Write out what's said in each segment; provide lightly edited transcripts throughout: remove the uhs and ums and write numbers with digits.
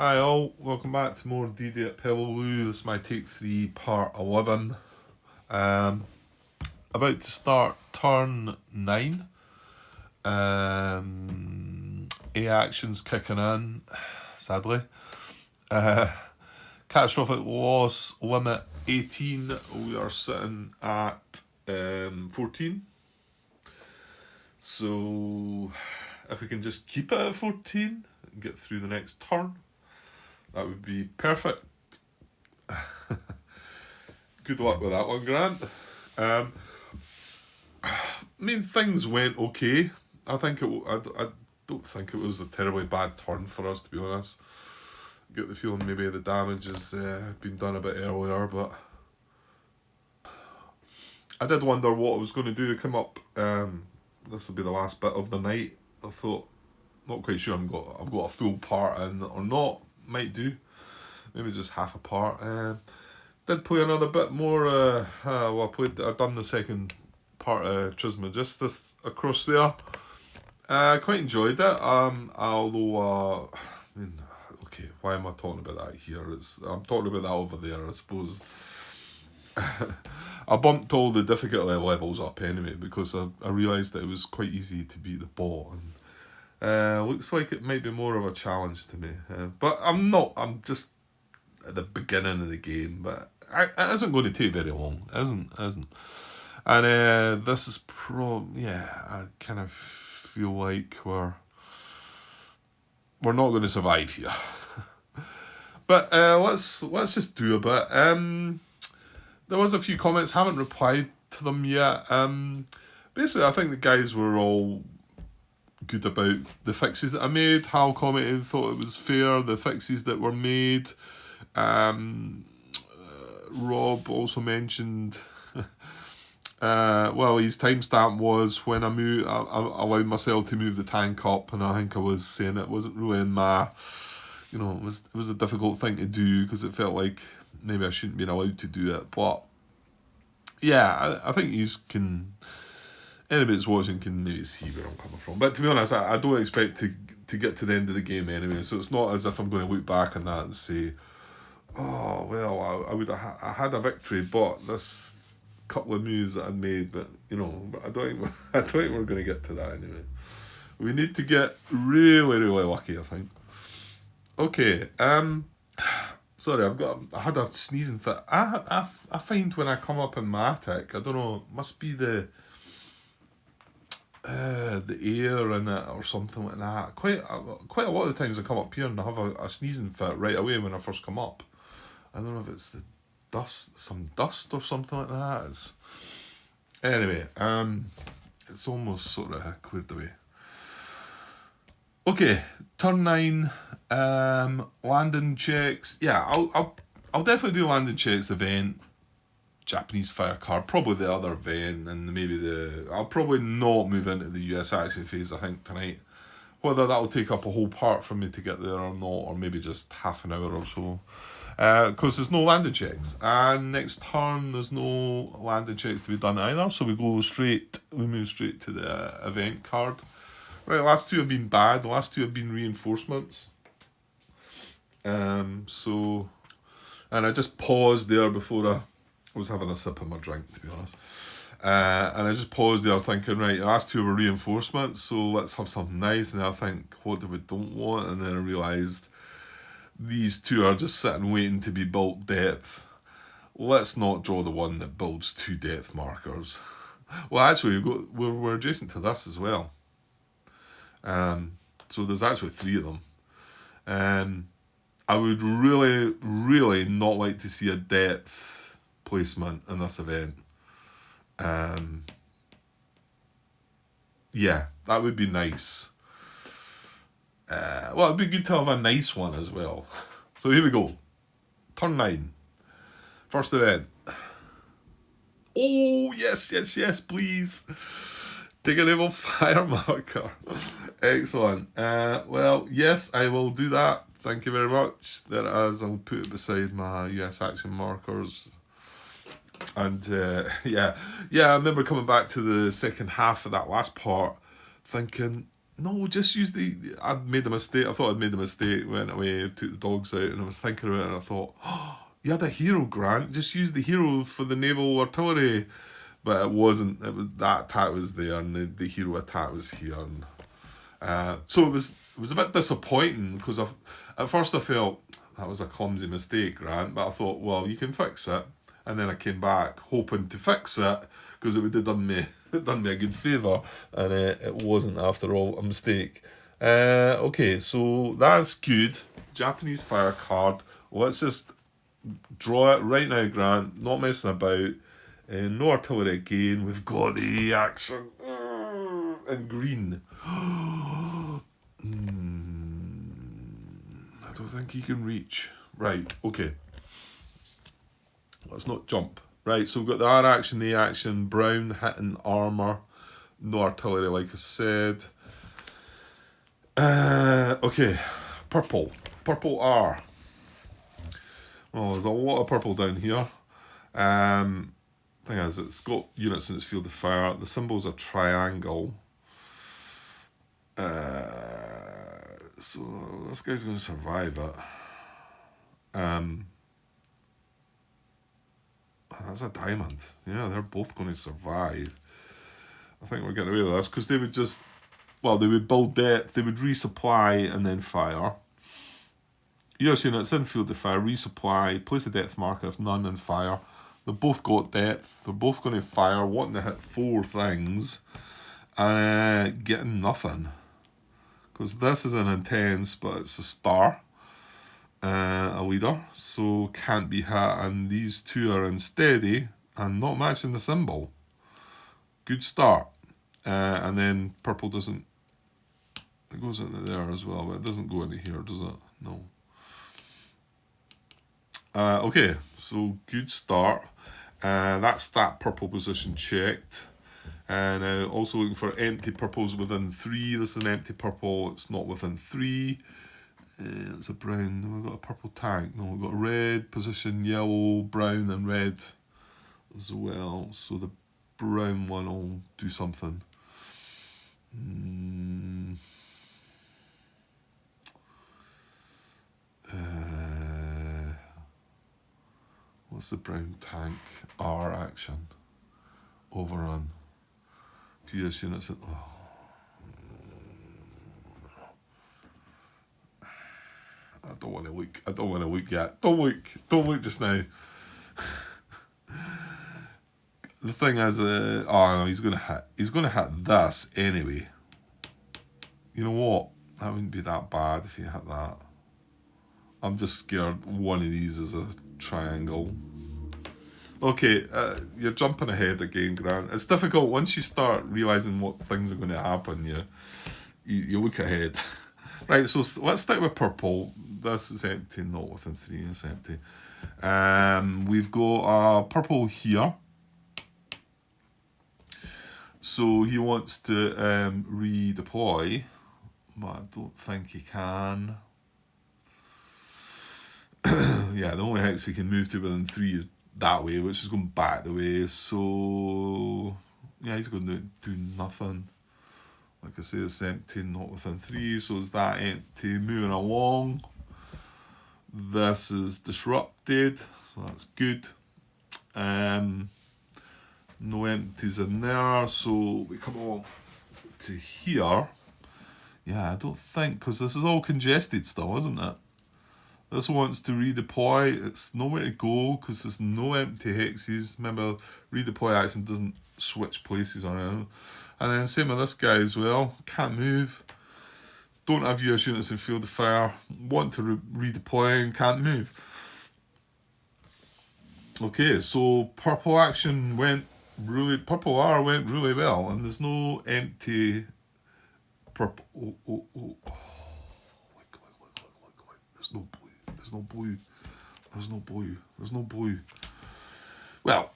Hi all, welcome back to more DD at Peleliu. This is my take 3 part 11. About to start turn 9. A actions kicking in, sadly. Catastrophic loss limit 18. We are sitting at 14. So if we can just keep it at 14 and get through the next turn, that would be perfect. Good luck with that one, Grant. Things went okay. I don't think it was a terribly bad turn for us, to be honest. I get the feeling maybe the damage has been done a bit earlier, but I did wonder what I was going to do to come up. This will be the last bit of the night. I thought, not quite sure I've got a full part in or not. Might do. Maybe just half a part. Did play another bit more. I've done the second part of Trismegistus across there. Quite enjoyed it. Although, okay, why am I talking about that here? I'm talking about that over there, I suppose. I bumped all the difficulty levels up anyway because I realised that it was quite easy to beat the bot. And looks like it might be more of a challenge to me. But I'm not. I'm just at the beginning of the game, but it isn't going to take very long. It isn't. And this is I kind of feel like we're not going to survive here. But let's just do a bit. There was a few comments, haven't replied to them yet. Basically, I think the guys were all good about the fixes that I made. Hal commented, thought it was fair, the fixes that were made. Rob also mentioned his timestamp was when I allowed myself to move the tank up, and I think I was saying it wasn't really in my, it was a difficult thing to do because it felt like maybe I shouldn't be allowed to do it. But yeah, I think anybody that's watching can maybe see where I'm coming from. But to be honest, I don't expect to get to the end of the game anyway, so it's not as if I'm going to look back on that and say, oh, well, I had a victory, but this couple of moves that I made, but I don't think we're going to get to that anyway. We need to get really, really lucky, I think. Okay, sorry, I had a sneezing fit. I find when I come up in my attic, I don't know, it must be the air in it or something like that. Quite a lot of the times I come up here and I have a sneezing fit right away when I first come up. I don't know if it's the some dust or something like that. Anyway, it's almost sort of cleared away. Okay, turn 9, landing checks. Yeah, I'll definitely do landing checks event. Japanese fire card, probably the other event, and I'll probably not move into the US action phase, I think, tonight. Whether that'll take up a whole part for me to get there or not, or maybe just half an hour or so. Because there's no landing checks. And next turn, there's no landing checks to be done either, so we move straight to the event card. Right, the last two have been bad, the last two have been reinforcements. And I just paused there before I was having a sip of my drink, to be honest. And I just paused there thinking, right, the last two were reinforcements, so let's have something nice. And then I think, what do we don't want? And then I realised these two are just sitting waiting to be built depth. Let's not draw the one that builds 2 depth markers. Well, actually, we're adjacent to this as well. So there's actually 3 of them. I would really, really not like to see a depth placement in this event. Yeah, that would be nice. It'd be good to have a nice one as well. So here we go. Turn 9. First event. Oh, yes, please. Take a level fire marker. Excellent. Yes, I will do that. Thank you very much. There it is. I'll put it beside my US action markers. And I remember coming back to the second half of that last part thinking, No, just use the. I'd made a mistake. I thought I'd made a mistake. Went away, took the dogs out, and I was thinking about it, and I thought, oh, you had a hero, Grant. Just use the hero for the naval artillery. But it wasn't. It was that attack was there, and the hero attack was here. And, so it was a bit disappointing because at first I felt that was a clumsy mistake, Grant. But I thought, well, you can fix it. And then I came back hoping to fix it because it would have done me a good favour, and it wasn't after all a mistake. Okay, so that's good. Japanese fire card. Let's just draw it right now, Grant. Not messing about. No artillery again. We've got the action in green. I don't think he can reach. Right, okay. Let's not jump. Right, so we've got the R action, the action, brown hitting armour, no artillery like I said. Okay, purple. Purple R. Well, there's a lot of purple down here. Thing is, it's got units in its field of fire. The symbol's a triangle. So this guy's going to survive it. That's a diamond. Yeah, they're both going to survive. I think we're getting away with this because they would just, they would build depth, they would resupply and then fire. US units in field of fire, resupply, place a depth marker if none, and fire. They've both got depth, they're both going to fire, wanting to hit 4 things and getting nothing. Because this is an intense, but it's a star. A leader, so can't be hit, and these two are unsteady and not matching the symbol. Good start. And then purple doesn't, it goes into there as well, but it doesn't go into here, does it? No. Okay, so good start. That's that purple position checked. And also looking for empty purples within 3. This is an empty purple, it's not within 3. It's a brown. We've got a purple tank. No, we've got red position, yellow, brown, and red as well. So the brown one will do something. What's the brown tank? R action. Overrun. 2 US units. I don't want to look. I don't want to look yet. Don't look. Don't look just now. The thing is, no, he's gonna hit. He's gonna hit this anyway. You know what? That wouldn't be that bad if he hit that. I'm just scared one of these is a triangle. Okay, you're jumping ahead again, Grant. It's difficult once you start realising what things are going to happen. You look ahead. Right, so let's stick with purple. This is empty, not within 3, it's empty. We've got purple here. So he wants to redeploy, but I don't think he can. Yeah, the only hex he can move to within 3 is that way, which is going back the way. So, yeah, he's going to do nothing. Like I say, it's empty, not within 3, so is that empty? Moving along. This is disrupted, so that's good. No empties in there, so we come on to here. Yeah, I don't think, because this is all congested still, isn't it? This wants to redeploy. It's nowhere to go because there's no empty hexes. Remember, redeploy action doesn't switch places or anything. And then same with this guy as well. Can't move. Don't have US units in field of fire. Want to redeploy and can't move. Okay, so purple action purple R went really well, and there's no empty purple. Oh. Look. There's no blue. There's no blue. Well,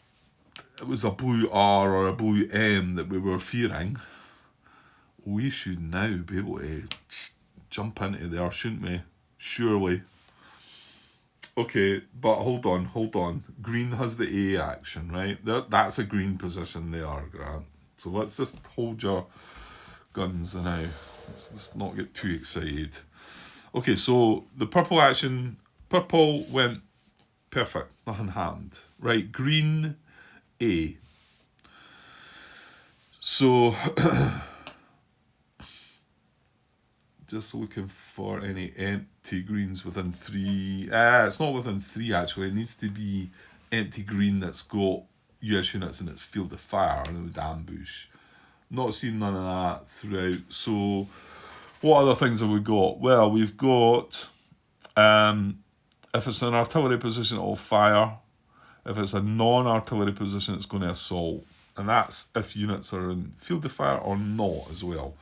it was a blue R or a blue M that we were fearing. We should now be able to jump into there, shouldn't we? Surely. Okay, but hold on. Green has the A action, right? That's a green position there, Grant. So let's just hold your guns now. Let's not get too excited. Okay, so the purple action, purple went perfect, nothing happened. Right, green, A. So, just looking for any empty greens within 3. It's not within 3 actually. It needs to be empty green that's got US units in its field of fire and it would ambush. Not seen none of that throughout. So, what other things have we got? Well, we've got if it's an artillery position, it'll fire. If it's a non-artillery position, it's going to assault. And that's if units are in field of fire or not as well.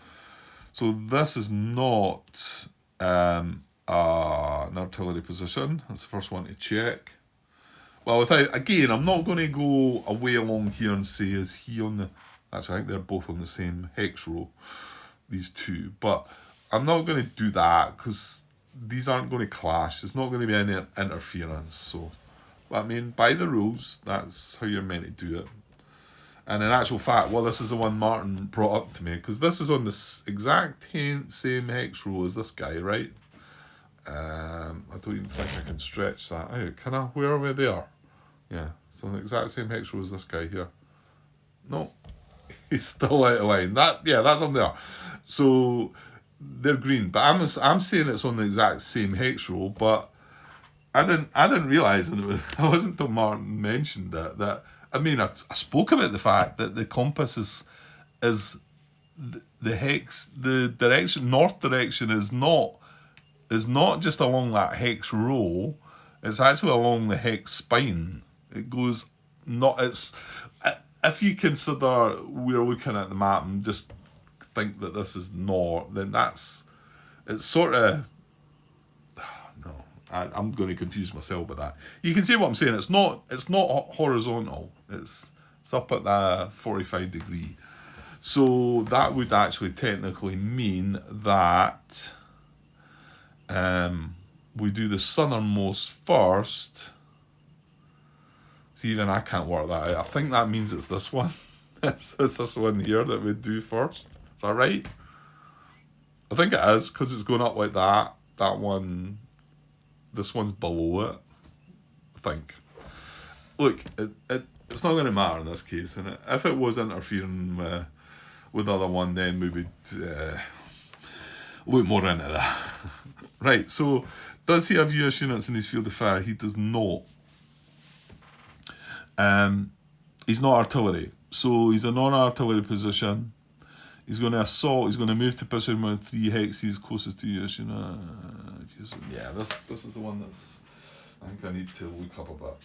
So this is not an artillery position. That's the first one to check. Well, again, I'm not going to go away along here and say, is he on the... Actually, I think they're both on the same hex row, these two. But I'm not going to do that because these aren't going to clash. There's not going to be any interference. So, I mean, by the rules, that's how you're meant to do it. And in actual fact, well, this is the one Martin brought up to me, because this is on the exact same hex row as this guy, right? I don't even think I can stretch that out. Can I? Where are we there? Yeah, it's on the exact same hex row as this guy here. No, he's still out of line. That's up there. So they're green, but I'm saying it's on the exact same hex row, but I didn't realise, and it wasn't until Martin mentioned that. I mean, I spoke about the fact that the compass is the hex, the direction, north direction is not just along that hex row. It's actually along the hex spine. It goes not. It's if you consider we're looking at the map and just think that this is north, then it's sort of. No, I'm going to confuse myself with that. You can see what I'm saying. It's not horizontal. It's up at that 45 degree. So that would actually technically mean that we do the southernmost first. See, even I can't work that out. I think that means it's this one. It's this one here that we do first. Is that right? I think it is, because it's going up like that. That one, this one's below it. I think. Look, it's not going to matter in this case. And if it was interfering with the other one, then we would look more into that. Right, so does he have US units in his field of fire? He does not. He's not artillery. So he's a non-artillery position. He's going to assault. He's going to move to position with 3 hexes closest to US unit. Yeah, this is the one that's... I think I need to look up a bit.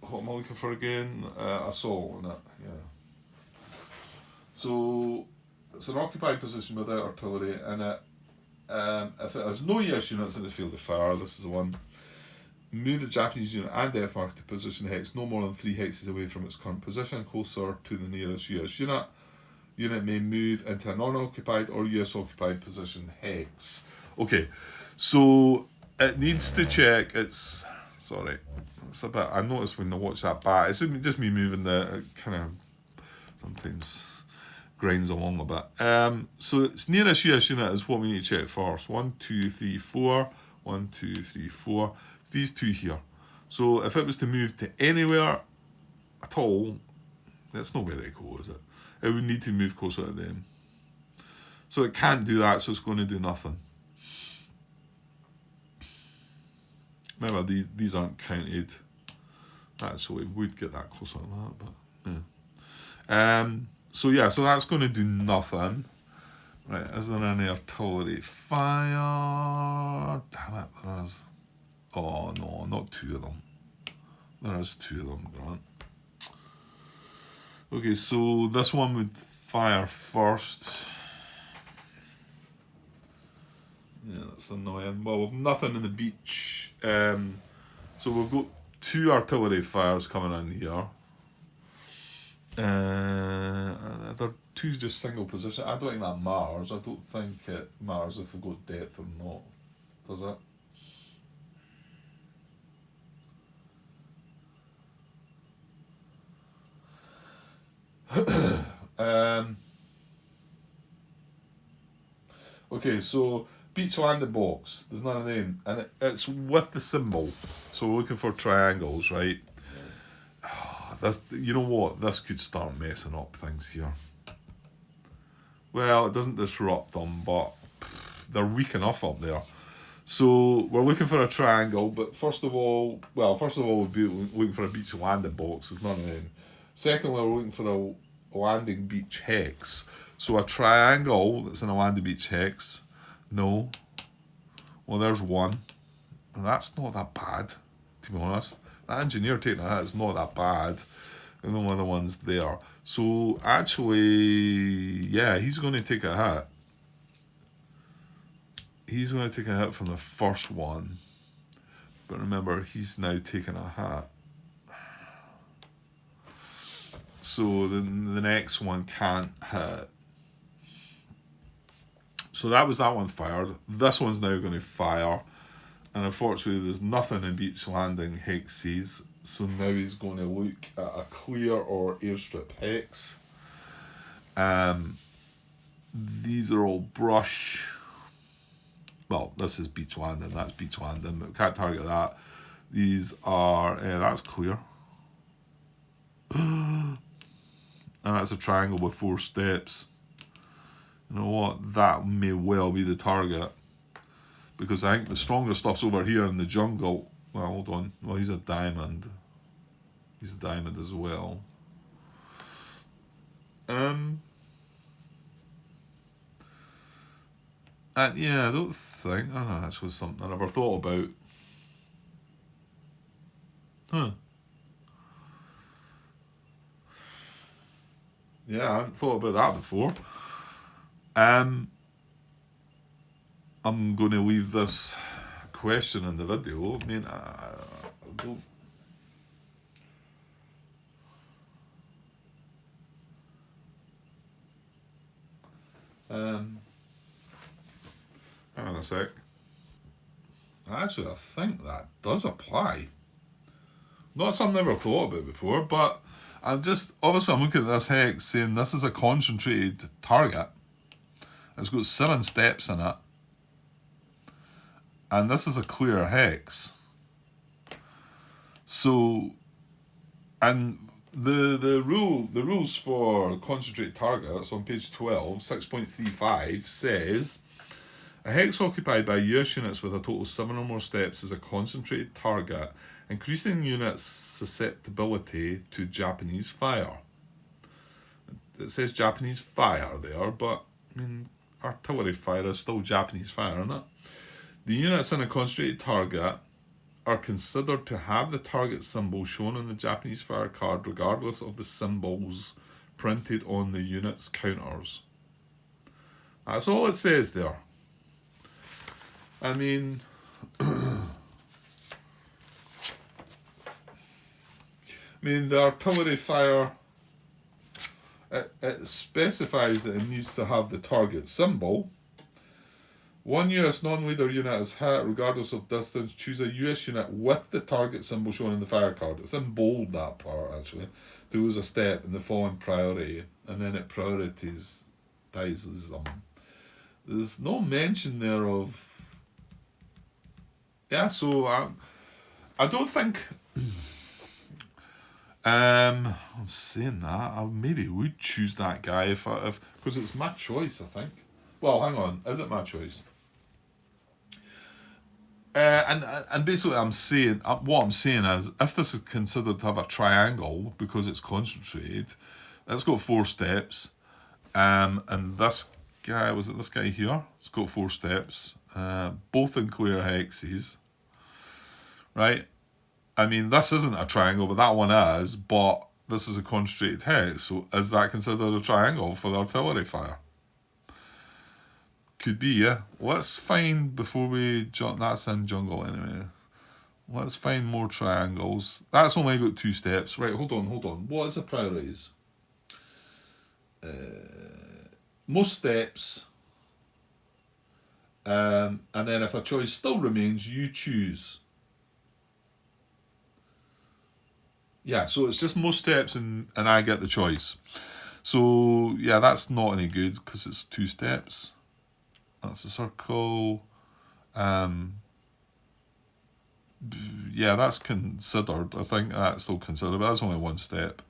What am I looking for again? Assault, isn't it? Yeah. So it's an occupied position without artillery, and if it has no US units in the field of fire, this is the one. Move the Japanese unit and F mark to position hex no more than 3 hexes away from its current position, closer to the nearest US unit. Unit may move into a non-occupied or US occupied position hex. Okay, so it needs to check its... Sorry, it's a bit... I noticed when I watch that back, it's just me moving it kind of sometimes grinds along a bit. So its nearest US unit is what we need to check first. 1, 2, 3, 4. 1, 2, 3, 4. It's these two here. So if it was to move to anywhere at all, that's not where it goes, is it? It would need to move closer to them. So it can't do that, so it's going to do nothing. Remember, these aren't counted. Actually, we would get that closer to that, but yeah. So yeah, so that's going to do nothing. Right, is there any artillery fire? Damn it, there is. Oh no, not 2 of them. There is 2 of them, Grant. Okay, so this one would fire first. Yeah, that's annoying. Well, we've nothing in the beach. So we've got 2 artillery fires coming in here. They're 2 just single position. I don't think that matters. I don't think it matters if they go depth or not. Does it? Okay, so beach landing box. There's none of them, and it's with the symbol. So we're looking for triangles, right? This, you know what? This could start messing up things here. Well, it doesn't disrupt them, but they're weak enough up there. So we're looking for a triangle, but first of all, we'd be looking for a beach landing box. There's none of them. Secondly, we're looking for a landing beach hex. So a triangle that's in a landing beach hex. No. Well, there's one. And that's not that bad, to be honest. That engineer taking a hit is not that bad. And the other one's there. So actually, yeah, he's going to take a hit. He's going to take a hit from the first one. But remember, he's now taking a hit. So the next one can't hit. So that was that one fired. This one's now going to fire. And unfortunately, there's nothing in beach landing hexes. So now he's going to look at a clear or airstrip hex. These are all brush. Well, this is beach landing. That's beach landing. But we can't target that. These are... that's clear. And that's a triangle with 4 steps. You know what? That may well be the target. Because I think the stronger stuff's over here in the jungle. Well, hold on. Well, he's a diamond. He's a diamond as well. And yeah, I don't think... I don't know, this was something I never thought about. Huh. Yeah, I hadn't thought about that before. I'm going to leave this question in the video. I mean, I don't... hang on a sec. Actually, I think that does apply. Not something I've never thought about before, but I'm looking at this hex saying this is a concentrated target. It's got 7 steps in it. And this is a clear hex. So, and the rules for concentrated targets on page 12, 6.35 says a hex occupied by US units with a total of 7 or more steps is a concentrated target, increasing the unit's susceptibility to Japanese fire. It says Japanese fire there, but I mean, artillery fire is still Japanese fire, isn't it? The units in a concentrated target are considered to have the target symbol shown on the Japanese fire card regardless of the symbols printed on the unit's counters. That's all it says there. I mean... the artillery fire, it specifies that it needs to have the target symbol. One US non-leader unit is hit regardless of distance. Choose a US unit with the target symbol shown in the fire card. It's in bold, that part, actually. To lose a step in the following priority. And then it prioritizes them. There's no mention there of... Yeah, so I don't think... I'm saying that, I maybe would choose that guy if because it's my choice, I think. Well, hang on, is it my choice? And basically, what I'm saying is, if this is considered to have a triangle because it's concentrated, it's got 4 steps, and this guy, was it this guy here? It's got 4 steps, both in clear hexes, right? I mean, this isn't a triangle, but that one is, but this is a concentrated hex, so is that considered a triangle for the artillery fire? Could be, yeah. Let's find, before we jump, that's in jungle anyway. Let's find more triangles. That's only got 2 steps. Right, hold on. What is the priorities? Most steps. And then if a choice still remains, you choose. Yeah, so it's just most steps and I get the choice. So, yeah, that's not any good because it's 2 steps. That's a circle. Yeah, that's considered. I think that's still considered, but that's only one step.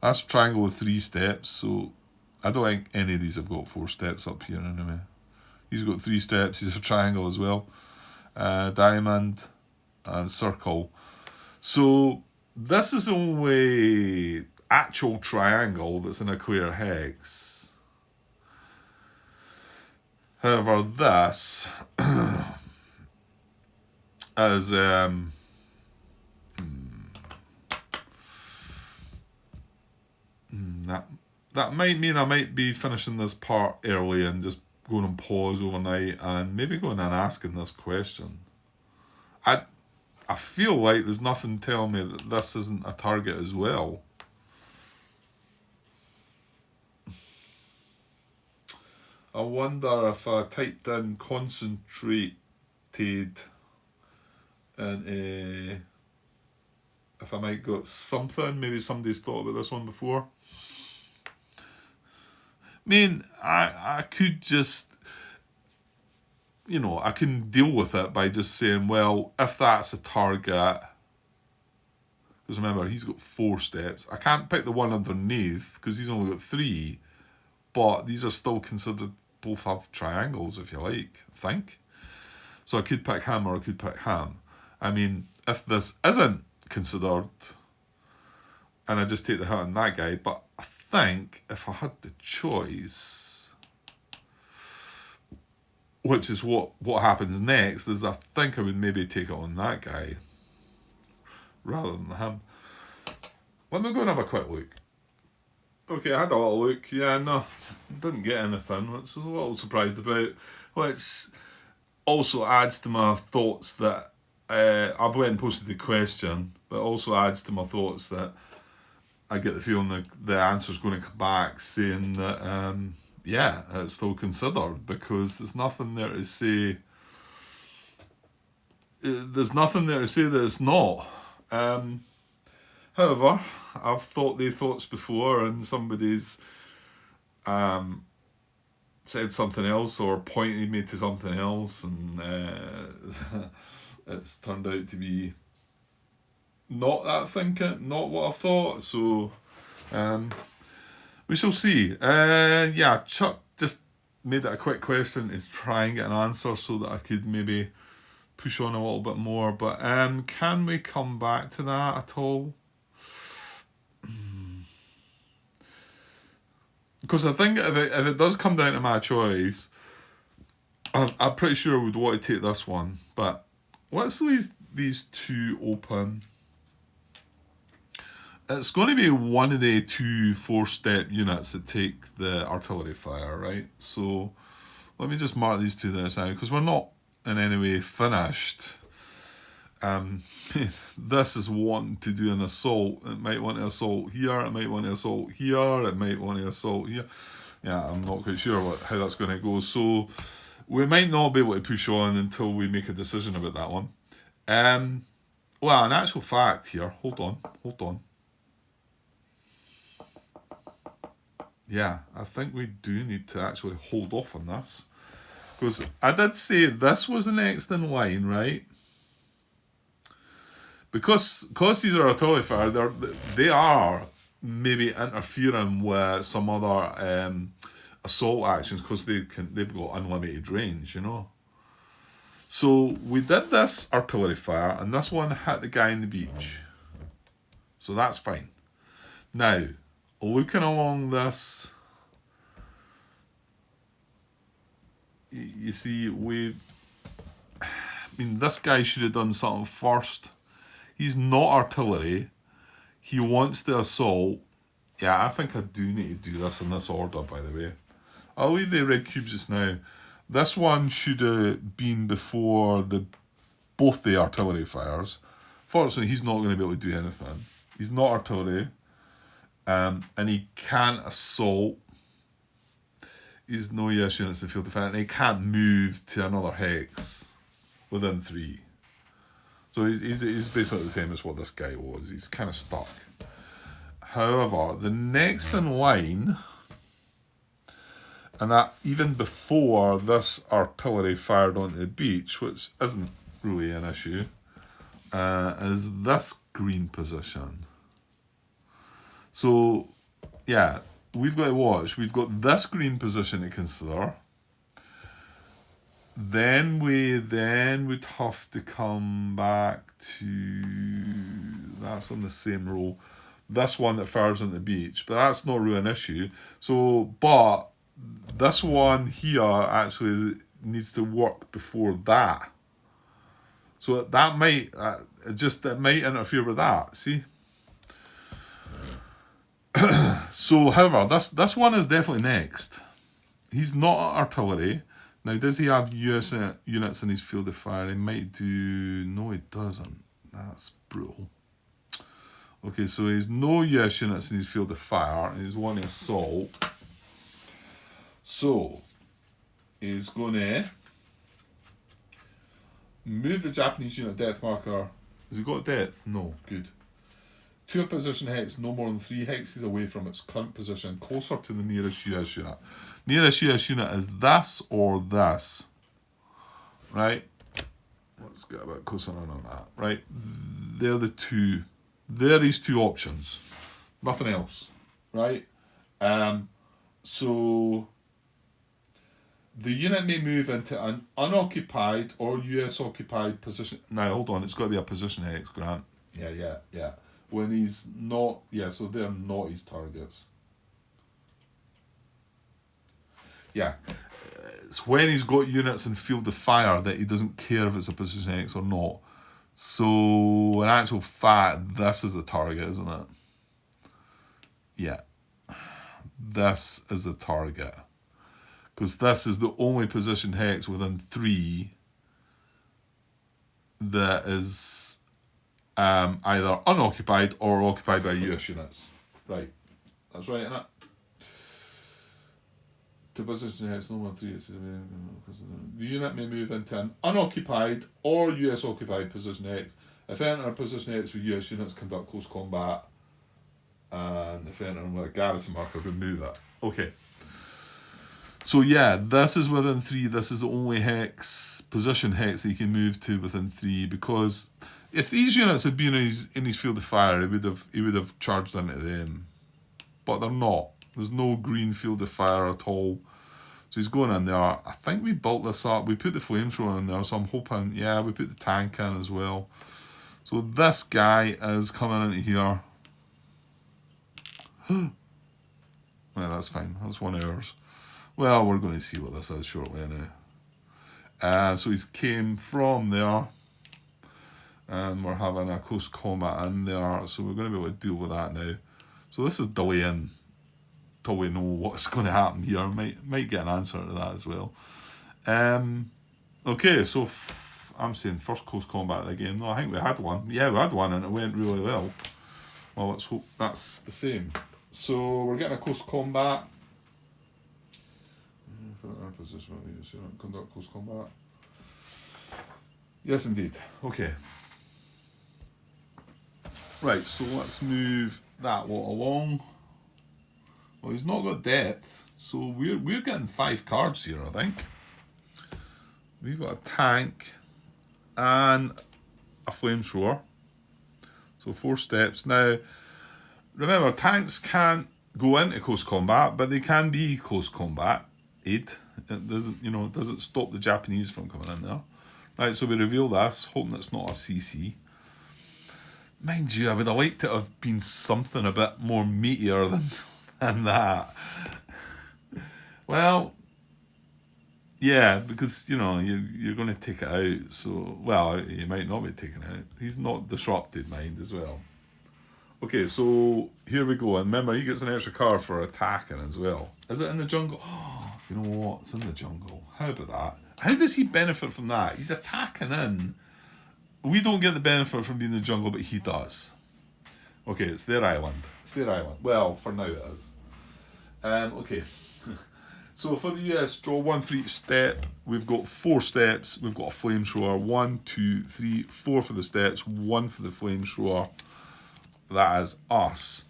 That's a triangle with 3 steps, so I don't think any of these have got 4 steps up here anyway. He's got 3 steps, he's a triangle as well. Diamond and circle. So this is the only actual triangle that's in a clear hex. However, this is that might mean I might be finishing this part early and just going on pause overnight and maybe going and asking this question. I feel like there's nothing telling me that this isn't a target as well. I wonder if I typed in concentrated and if I might got something. Maybe somebody's thought about this one before. I mean, I could just, I can deal with it by just saying, well, if that's a target, because remember, he's got 4 steps. I can't pick the one underneath because he's only got 3, but these are still considered, both have triangles, if you like, I think. So I could pick him or I could pick him. I mean, if this isn't considered, and I just take the hit on that guy, but I think if I had the choice, which is what happens next, is I think I would maybe take it on that guy rather than him. Let me go and have a quick look. Okay, I had a little look. Yeah, no, didn't get anything, which I was a little surprised about, which also adds to my thoughts that I've went and posted the question, but also adds to my thoughts that I get the feeling that the answer's going to come back saying that, yeah, it's still considered, because there's nothing there to say. There's nothing there to say that it's not. However, I've thought the thoughts before, and somebody's said something else or pointed me to something else, and it's turned out to be not that thinking, not what I thought. So we shall see. Yeah, Chuck just made it a quick question to try and get an answer so that I could maybe push on a little bit more. But can we come back to that at all? Because I think if it does come down to my choice, I'm pretty sure I would want to take this one. But let's leave these 2 open. It's going to be one of the 2 4-step units that take the artillery fire, right? So let me just mark these 2 there now, because we're not in any way finished. This is wanting to do an assault. It might want to assault here, it might want to assault here, it might want to assault here. Yeah, I'm not quite sure how that's going to go. So we might not be able to push on until we make a decision about that one. Well, in actual fact here, hold on. Yeah, I think we do need to actually hold off on this. Because I did say this was the next in line, right? Because these are artillery fire, they are maybe interfering with some other assault actions, because they've got unlimited range, So we did this artillery fire, and this one hit the guy in the beach. So that's fine. Now, looking along this, you see, this guy should have done something first. He's not artillery. He wants to assault. Yeah, I think I do need to do this in this order, by the way. I'll leave the red cubes just now. This one should have been before both the artillery fires. Fortunately, he's not going to be able to do anything. He's not artillery. And he can't assault. He's no ES units in field defense. And he can't move to another hex within 3. So he's basically the same as what this guy was. He's kind of stuck. However, the next in line And that even before this artillery fired onto the beach, which isn't really an issue, is this green position. So, yeah, we've got to watch. We've got this green position to consider. Then we'd have to come back to, that's on the same row, this one that fires on the beach, but that's not really an issue. So, but this one here actually needs to work before that. So that might, it might interfere with that, see? So, however, this one is definitely next. He's not artillery. Now, does he have US units in his field of fire? He might do... No, he doesn't. That's brutal. Okay, so he's no US units in his field of fire, and he's one assault. So, he's going to move the Japanese unit death marker. Has he got death? No, good. To a position hex no more than 3 hexes away from its current position, closer to the nearest US unit. Nearest US unit is this or this. Right? Let's get a bit closer on that. Right? They're the two. There are these two options. Nothing else. Right? So the unit may move into an unoccupied or US occupied position. Now hold on, it's got to be a position hex, Grant. Yeah. When he's not, so they're not his targets. Yeah, it's when he's got units in field of fire that he doesn't care if it's a position X or not. So, in actual fact, this is the target, isn't it? Yeah. This is the target. Because this is the only position hex within 3 that is either unoccupied or occupied by US units. Right. That's right, isn't it? To position hex no more than 3. The unit may move into an unoccupied or US occupied position X. If entering a position X with US units, conduct close combat. And if entering with a garrison marker, remove it. Okay. So yeah, this is within 3. This is the only hex, position hex that you can move to within 3, because if these units had been in his field of fire, he would have charged into them. But they're not. There's no green field of fire at all. So he's going in there. I think we built this up. We put the flamethrower in there, so I'm hoping, we put the tank in as well. So this guy is coming into here. Well, that's fine. That's 1 hour. Well, we're going to see what this is shortly anyway. So he's came from there. And we're having a close combat in there. So we're going to be able to deal with that now. So this is delaying till we know what's going to happen here. Might get an answer to that as well. Okay, so I'm saying first close combat of the game. No, I think we had one. Yeah, we had one and it went really well. Well, let's hope that's the same. So we're getting a close combat. Conduct close combat. Yes, indeed. Okay. Right, so let's move that lot along. Well, he's not got depth, so we're getting 5 cards here, I think. We've got a tank and a flamethrower. So 4 steps. Now, remember, tanks can't go into close combat, but they can be close combat aid. It doesn't stop the Japanese from coming in there. Right, so we reveal this, hoping it's not a CC. Mind you, I would have liked it to have been something a bit more meatier than that. Well, yeah, because, you're going to take it out. So, well, he might not be taken out. He's not disrupted, mind, as well. Okay, so here we go. And remember, he gets an extra card for attacking as well. Is it in the jungle? Oh, you know what? It's in the jungle. How about that? How does he benefit from that? He's attacking in. We don't get the benefit from being in the jungle, but he does. Okay, it's their island. Well, for now it is. Okay. So for the US, draw 1 for each step. We've got 4 steps. We've got a flamethrower. 1, 2, 3, 4 for the steps. 1 for the flamethrower. That is us.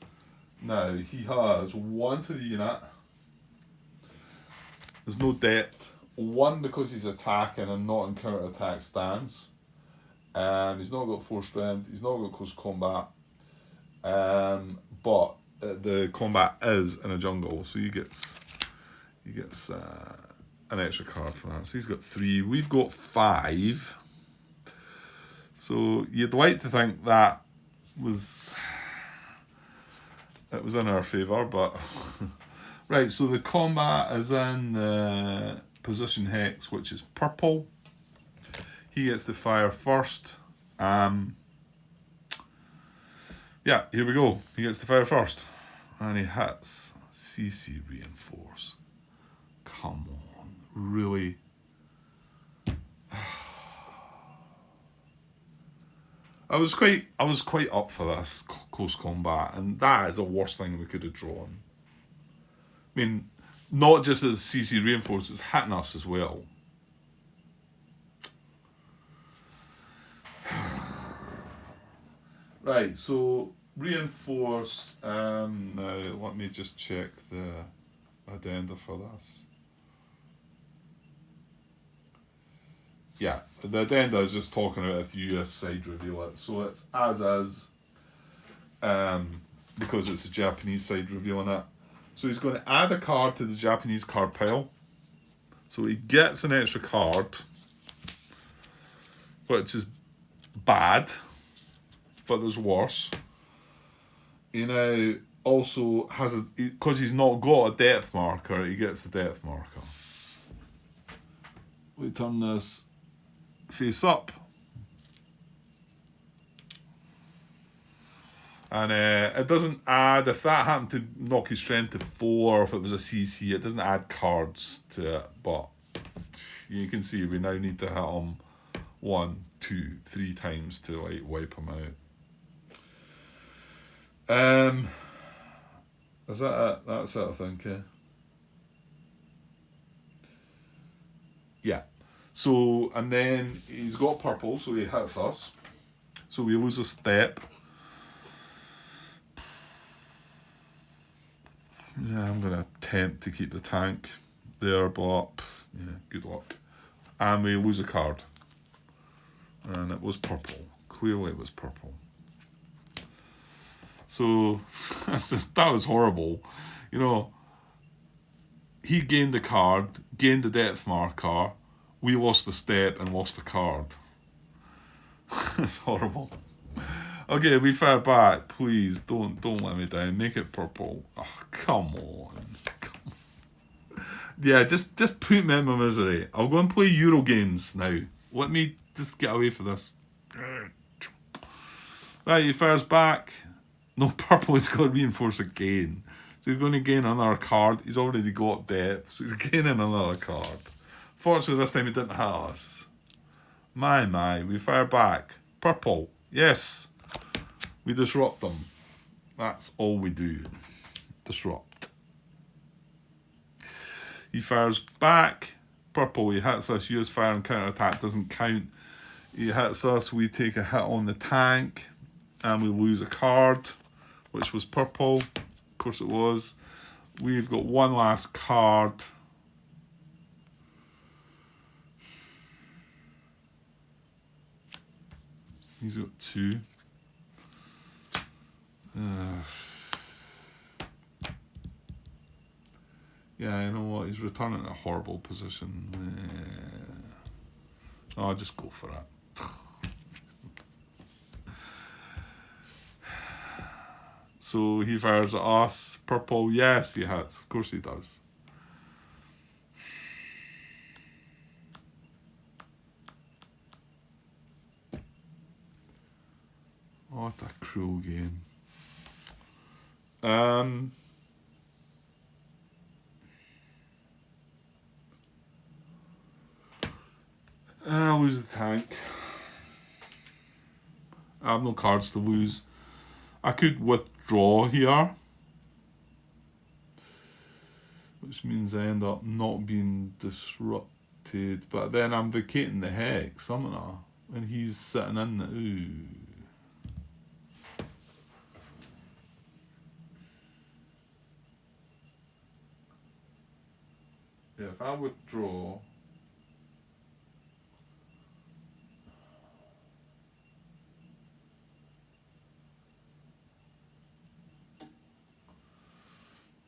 Now, he has 1 for the unit. There's no depth. One, because he's attacking and not in counter-attack stance. He's not got 4 strength. He's not got close combat. But the combat is in a jungle, so he gets an extra card for that. So he's got 3. We've got 5. So you'd like to think that was in our favour, but right. So the combat is in the position hex, which is purple. He gets to fire first. Yeah, here we go. He gets to fire first, and he hits CC reinforce. Come on, really? I was quite up for this close combat, and that is the worst thing we could have drawn. I mean, not just as CC reinforce, it's hitting us as well. Right, so reinforce. Now let me just check the addenda for this. Yeah, the addenda is just talking about if the US side reveal it. So it's as is, because it's the Japanese side revealing it. So he's going to add a card to the Japanese card pile. So he gets an extra card, which is bad, but there's worse. He now also has because he's not got a depth marker, he gets a depth marker. We turn this face up, and it doesn't add, if that happened to knock his strength to 4, if it was a CC, it doesn't add cards to it, but you can see we now need to hit him 1, 2, 3 times to like wipe him out. Is that it? That's it, I think. Yeah. So, and then he's got purple, so he hits us. So we lose a step. Yeah, I'm going to attempt to keep the tank there, but yeah, good luck. And we lose a card. And it was purple. Clearly it was purple. So, that was horrible. You know, he gained the card, gained the depth marker, we lost the step and lost the card. It's horrible. Okay, we fire back. Please, don't let me down. Make it purple. Oh, come on. Yeah, just put me in my misery. I'll go and play Euro games now. Let me just get away from this. Right, he fires back. No, purple is going to reinforce again. So he's going to gain another card. He's already got depth, so he's gaining another card. Fortunately, this time he didn't hit us. My, we fire back. Purple, yes. We disrupt them. That's all we do. Disrupt. He fires back. Purple, he hits us. US fire and counter attack doesn't count. He hits us. We take a hit on the tank. And we lose a card, which was purple. Of course it was. We've got one last card. He's got 2. Yeah, you know what? He's returning in a horrible position. I'll just go for it. So he fires at us. Purple, yes, he hits. Of course he does. What a cruel game. I'll lose the tank. I have no cards to lose. I could withdraw here, which means I end up not being disrupted, but then I'm vacating the hex, summoner, and he's sitting in the... Ooh. Okay, if I withdraw,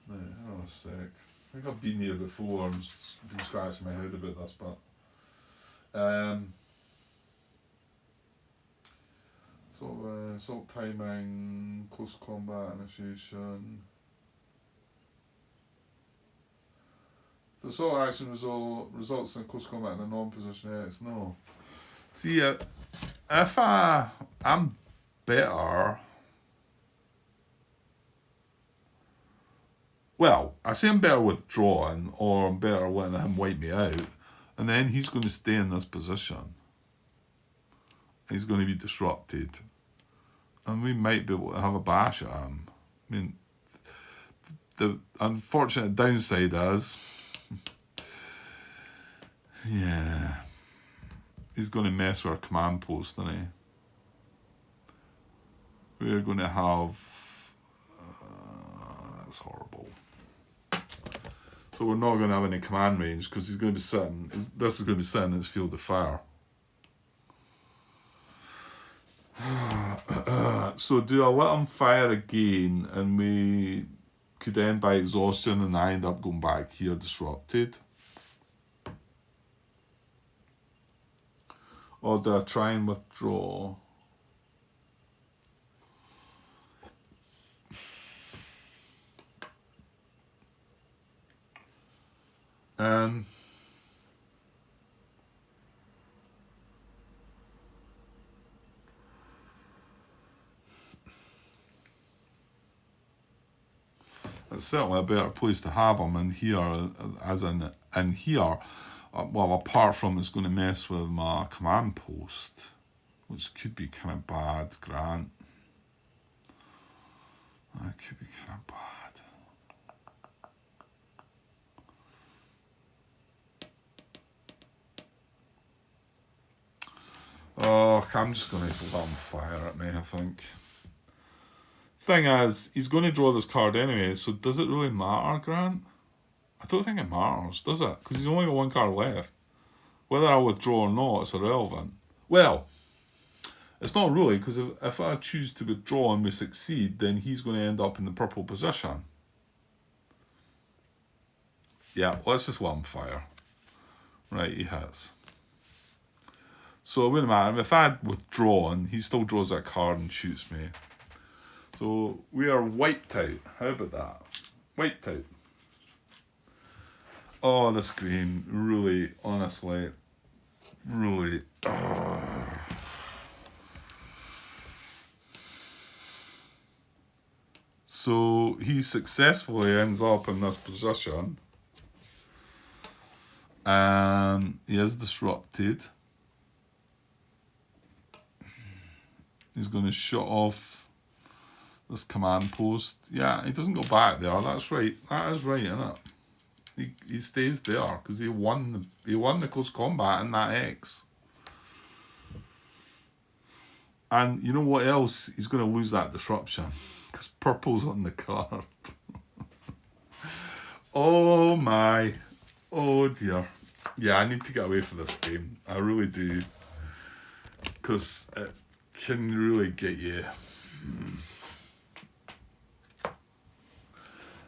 right, hang on a sec. I think I've been here before and been scratching my head about this, but assault timing, close combat initiation. The assault action results in close combat in a non-position X. No. See, if I'm better. Well, I say I'm better withdrawing, or I'm better letting him wipe me out, and then he's going to stay in this position. He's going to be disrupted, and we might be able to have a bash at him. I mean, the unfortunate downside is, yeah, he's going to mess with our command post, isn't he? We're going to have. That's horrible. So we're not going to have any command range because he's going to be sitting. This is going to be sitting in his field of fire. So do I let him fire again, and we could end by exhaustion, and I end up going back here disrupted? Or do I try and withdraw? It's certainly a better place to have him in here, as in here. Well, apart from it's going to mess with my command post, which could be kind of bad, Grant. That could be kind of bad. Oh, I'm just going to let him fire at me, I think. Thing is, he's going to draw this card anyway, so does it really matter, Grant? I don't think it matters, does it? Because he's only got one card left. Whether I withdraw or not, it's irrelevant. Well, it's not really, because if I choose to withdraw and we succeed, then he's going to end up in the purple position. Yeah, let's just let him fire. Right, he has. So it wouldn't matter. If I had withdrawn, he still draws that card and shoots me. So we are wiped out. How about that? Wiped out. Oh, this game really, honestly, really. So he successfully ends up in this position. And he is disrupted. He's going to shut off this command post. Yeah, he doesn't go back there. That's right. That is right, isn't it? He stays there because he won the close combat in that X. And you know what else? He's going to lose that disruption because purple's on the card. Oh my. Oh dear. Yeah, I need to get away from this game. I really do. Because it can really get you.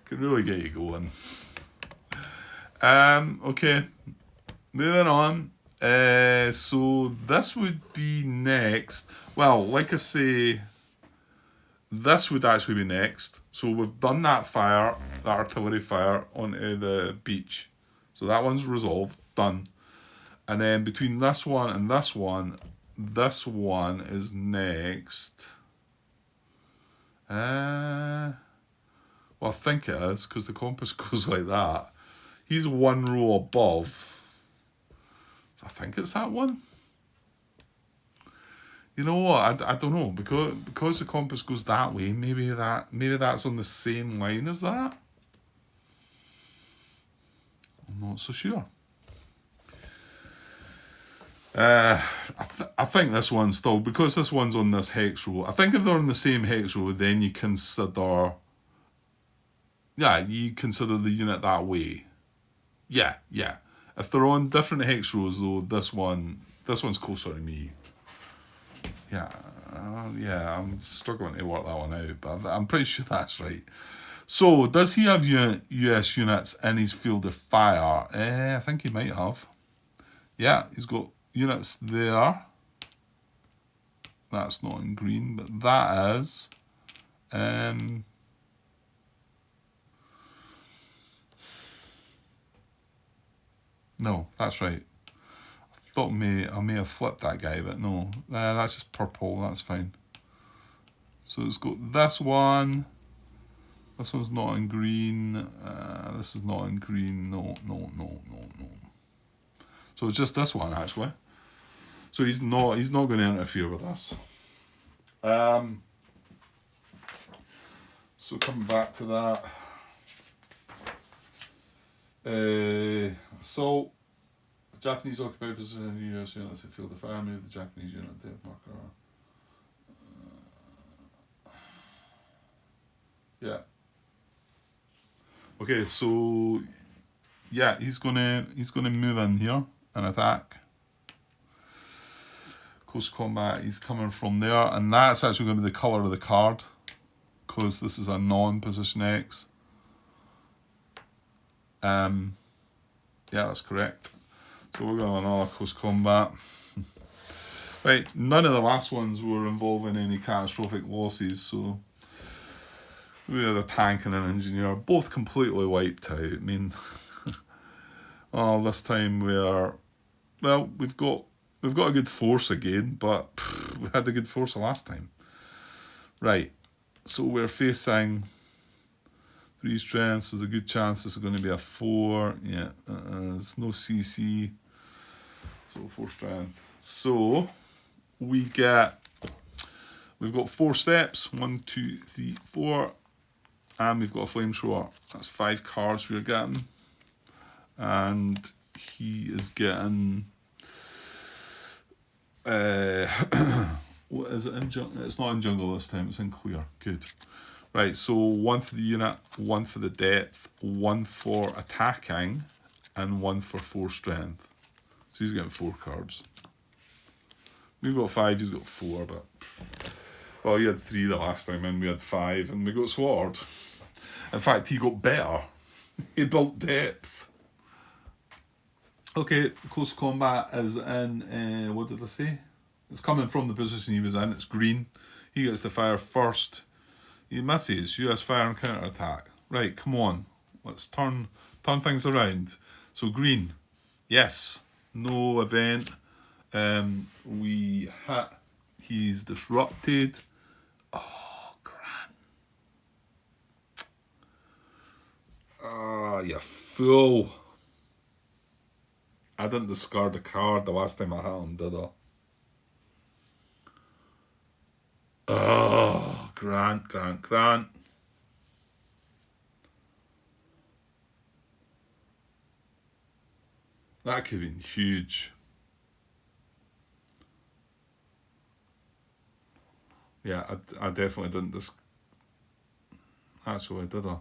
Can really get you going. Okay. Moving on. So this would be next. Well, like I say, this would actually be next. So we've done that artillery fire onto the beach. So that one's resolved, done. And then between this one and this one is next. Well, I think it is, because the compass goes like that. He's one row above. So I think it's that one. You know what? I don't know, because the compass goes that way. Maybe that's on the same line as that. I'm not so sure. I think this one's still, because this one's on this hex row. I think if they're on the same hex row, then you consider the unit that way. Yeah, yeah. If they're on different hex rows, though, this one's closer to me. Yeah, yeah. I'm struggling to work that one out, but I'm pretty sure that's right. So, does he have US units in his field of fire? I think he might have. Yeah, he's got units there. That's not in green, but that is. No, that's right. Thought I may have flipped that guy, but no. That's just purple, that's fine. So it's got this one. This one's not in green. This is not in green. No. So it's just this one actually. So he's not going to interfere with us. So coming back to that. So the Japanese occupied position in the US units that field the fire move the Japanese unit death marker. Yeah. Okay, so yeah, he's gonna move in here and attack. Close combat, he's coming from there, and that's actually going to be the colour of the card, because this is a non-position X. Yeah, that's correct. So we're going to have another close combat. Right, none of the last ones were involving any catastrophic losses, so we had a tank and an engineer, both completely wiped out. I mean, this time we've got a good force again, but we had a good force the last time. Right, so we're facing 3 strengths. There's a good chance this is going to be a 4. Yeah, there's no CC, so 4 strength. So we've got 4 steps. 1, 2, 3, 4. And we've got a flamethrower. That's 5 cards we're getting. And he is getting... what is it in jungle? It's not in jungle this time, it's in clear. Good. Right, so 1 for the unit, 1 for the depth, 1 for attacking, and 1 for 4 strength. So he's getting 4 cards. We've got 5, he's got 4, but... Well, he had 3 the last time, and we had 5, and we got slaughtered. In fact, he got better. He built depth. Okay, close combat is in, what did I say? It's coming from the position he was in, it's green. He gets to fire first. He misses, US fire and counter attack. Right, come on. Let's turn things around. So green, yes, no event. We hit, he's disrupted. Oh, Grant. Ah, you fool. I didn't discard a card the last time I had him, did I? Oh, Grant. That could have been huge. Yeah, I definitely didn't actually, did I?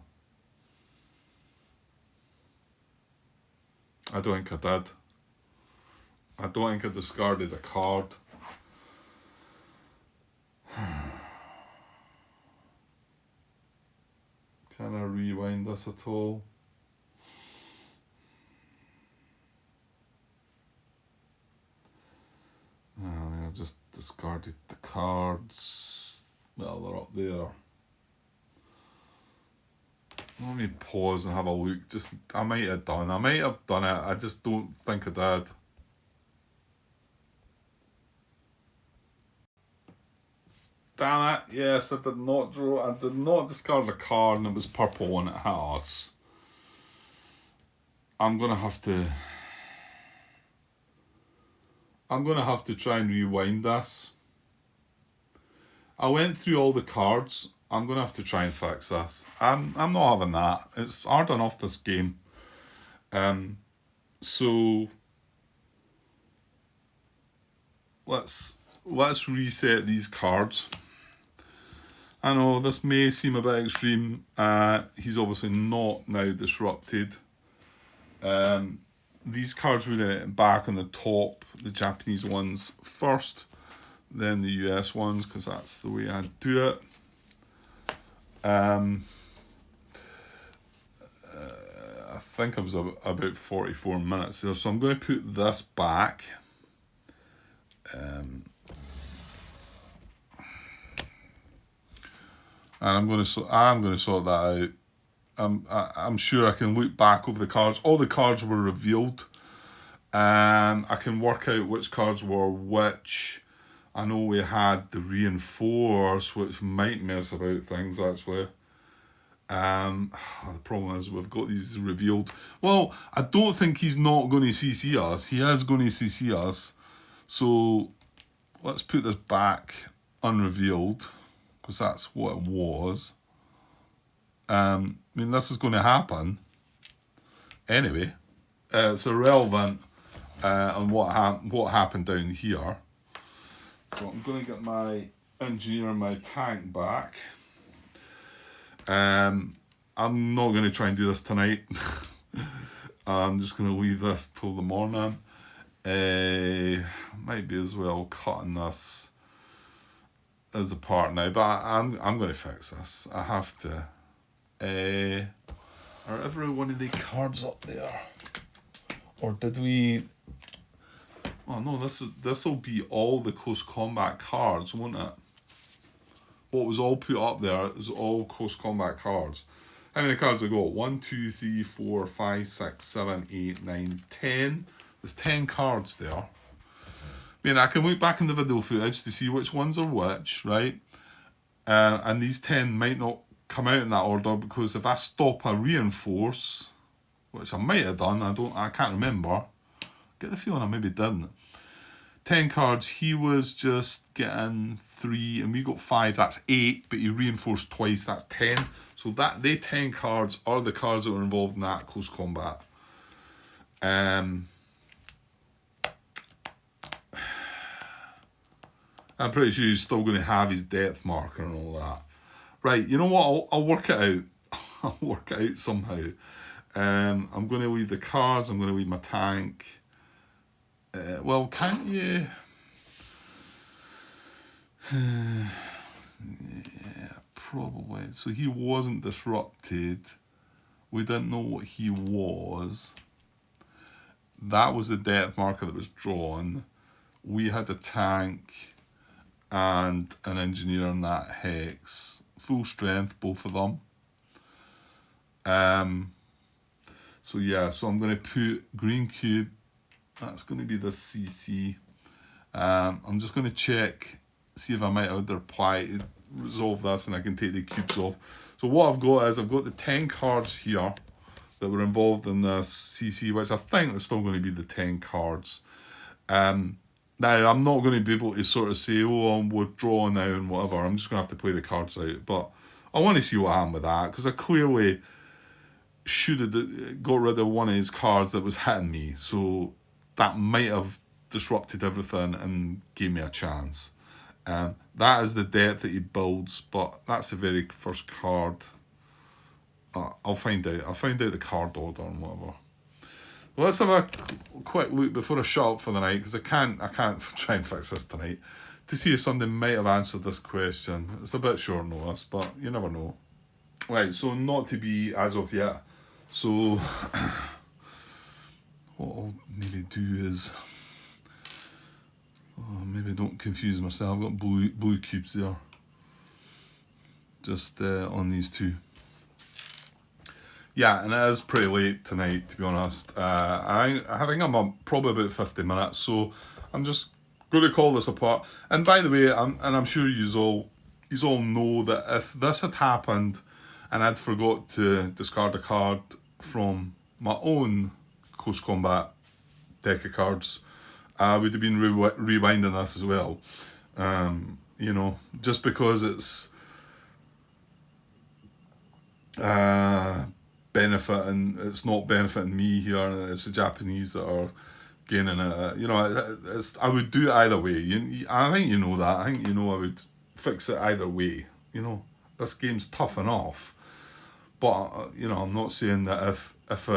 I don't think I did. I don't think I discarded a card. Can I rewind this at all? I've just discarded the cards. Well, they're up there. Let me pause and have a look. I might have done it. I just don't think I did. Damn it, yes, I did not discard a card and it was purple and it had us. I'm gonna have to try and rewind this. I went through all the cards. I'm gonna have to try and fix this. I'm not having that. It's hard enough, this game. So let's reset these cards. I know this may seem a bit extreme. He's obviously not now disrupted. These cards were back on the top, the Japanese ones first, then the US ones, because that's the way I do it. I think I was about 44 minutes there, so I'm going to put this back. And I'm going to sort that out. I'm sure I can look back over the cards. All the cards were revealed. I can work out which cards were which. I know we had the reinforce, which might mess about things actually. The problem is we've got these revealed. Well, I don't think he's not going to CC us. He is going to CC us. So let's put this back unrevealed, because that's what it was. I mean, this is going to happen anyway. It's irrelevant on what happened down here. So I'm going to get my engineer and my tank back. I'm not going to try and do this tonight. I'm just going to leave this till the morning. Might be as well cutting this as a part now, but I'm going to fix this. I have to. Are every one of the cards up there, or did we? Oh no, this will be all the close combat cards, won't it? What was all put up there is all close combat cards. How many cards have I got? 1, 2, 3, 4, 5, 6, 7, 8, 9, 10. There's 10 cards there. I mean, I can look back in the video footage to see which ones are which, right? And these 10 might not come out in that order, because if I stop a reinforce, which I might have done, I can't remember. I get the feeling I maybe didn't. 10 cards, he was just getting 3, and we got 5, that's 8, but he reinforced twice, that's 10. So they 10 cards are the cards that were involved in that close combat. I'm pretty sure he's still going to have his depth marker and all that. Right, you know what, I'll work it out. I'll work it out somehow. I'm going to leave the cards, I'm going to leave my tank. Well, can't you? Yeah, probably. So he wasn't disrupted. We didn't know what he was. That was the depth marker that was drawn. We had a tank and an engineer in that hex. Full strength, both of them. So yeah, so I'm going to put green cube. That's going to be the CC. I'm just going to check, see if I might have to reply to resolve this, and I can take the cubes off. So what I've got is I've got the 10 cards here that were involved in this CC, which I think is still going to be the 10 cards. Now, I'm not going to be able to sort of say, oh, I'm withdrawing now and whatever. I'm just going to have to play the cards out. But I want to see what happened with that, because I clearly should have got rid of one of his cards that was hitting me. So that might have disrupted everything and gave me a chance. That is the depth that he builds, but that's the very first card. I'll find out. I'll find out the card order and whatever. Well, let's have a quick look before I shut up for the night, because I can't try and fix this tonight, to see if somebody might have answered this question. It's a bit short notice, but you never know. Right, so not to be as of yet. So what I'll maybe do is, maybe don't confuse myself. I've got blue cubes there, just on these two. Yeah, and it is pretty late tonight, to be honest. I think I'm up probably about 50 minutes, so I'm just going to call this apart. And by the way, I'm sure you all know that if this had happened and I'd forgot to discard a card from my own close combat deck of cards, I would have been rewinding this as well. You know, just because it's benefiting, it's not benefiting me here, and it's the Japanese that are gaining it. You know, I would do it either way. I think you know that. I think you know I would fix it either way. You know, this game's tough enough, but you know, I'm not saying that if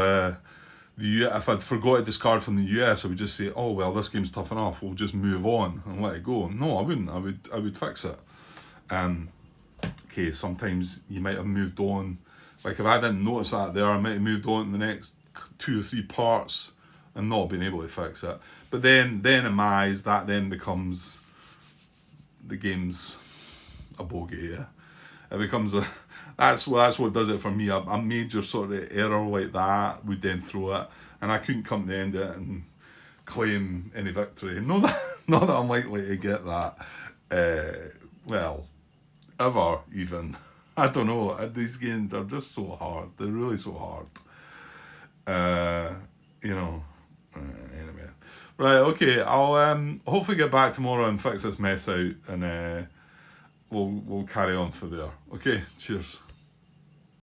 if I'd forgot to discard from the US, I would just say, oh well, this game's tough enough, we'll just move on and let it go. No, I wouldn't. I would fix it. Okay, sometimes you might have moved on. Like if I didn't notice that there, I might have moved on to the next 2 or 3 parts and not been able to fix it. But then in my eyes, that then becomes the game's a bogey. Yeah, it becomes a. That's what does it for me. A major sort of error like that would then throw it, and I couldn't come to the end of it and claim any victory. Not that I'm likely to get that. Well, ever even. I don't know. These games are just so hard. They're really so hard. Anyway. Right, okay. I'll hopefully get back tomorrow and fix this mess out, and we'll carry on from there. Okay, cheers.